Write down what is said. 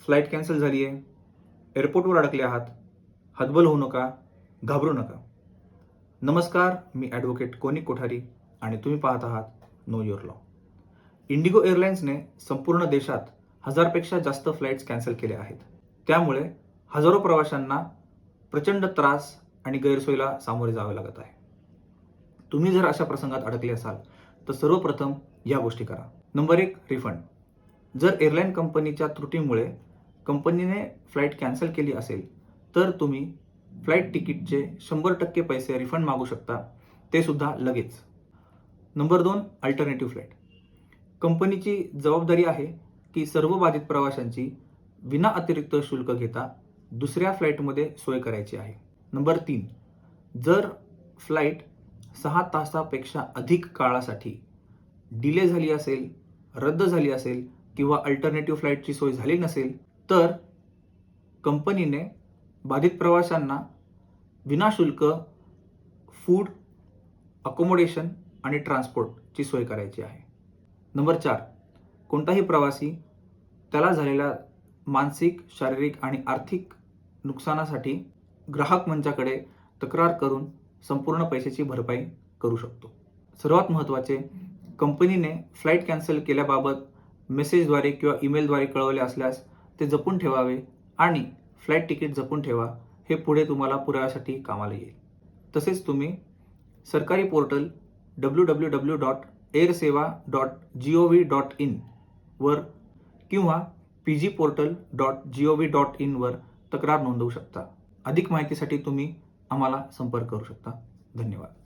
Flight cancel झाली आहे, एअरपोर्टवर अडकले आहात, हतबल होऊ नका, घाबरू नका. नमस्कार, मी ॲडव्होकेट कोनिक कोठारी आणि तुम्ही पाहत आहात नो युअर लॉ. इंडिगो एअरलाइन्सने संपूर्ण देशात 1000पेक्षा जास्त फ्लाईट्स कॅन्सल केल्या आहेत. त्यामुळे हजारो प्रवाशांना प्रचंड त्रास आणि गैरसोयीला सामोरे जावे लागत आहे. तुम्ही जर अशा प्रसंगात अडकले असाल तर सर्वप्रथम या गोष्टी करा. Number 1, refund. जर एअरलाईन कंपनीच्या त्रुटीमुळे कंपनीने फ्लाईट कॅन्सल केली असेल तर तुम्ही फ्लाईट तिकीटचे 100% पैसे रिफंड मागू शकता, ते सुद्धा लगेच. Number 2, alternative flight. कंपनीची जबाबदारी आहे की सर्व बाधित प्रवाशांची विना अतिरिक्त शुल्क घेता दुसऱ्या फ्लाईटमध्ये सोय करायची आहे. नंबर 3, जर फ्लाईट 6 तासापेक्षा अधिक काळासाठी डिले झाली असेल, रद्द झाली असेल किंवा अल्टरनेटिव्ह फ्लाईटची सोय झाली नसेल तर कंपनीने बाधित प्रवाशांना विनाशुल्क फूड, अकोमोडेशन आणि ट्रान्सपोर्टची सोय करायची आहे. नंबर 4, कोणताही प्रवासी त्याला झालेल्या मानसिक, शारीरिक आणि आर्थिक नुकसानासाठी ग्राहक मंचाकडे तक्रार करून संपूर्ण पैशाची भरपाई करू शकतो. सर्वात महत्त्वाचे, कंपनीने फ्लाईट कॅन्सल केल्याबाबत मेसेजद्वारे किंवा ईमेलद्वारे कळवले असल्यास ते जपून ठेवावे आणि फ्लाईट तिकीट जपून ठेवा. हे पुढे तुम्हाला पुराव्यासाठी कामाला येईल. तसेच तुम्ही सरकारी पोर्टल www.airseva.gov.in वर किंवा pgportal.gov.in वर तक्रार नोंदवू शकता. अधिक माहितीसाठी तुम्ही आम्हाला संपर्क करू शकता. धन्यवाद.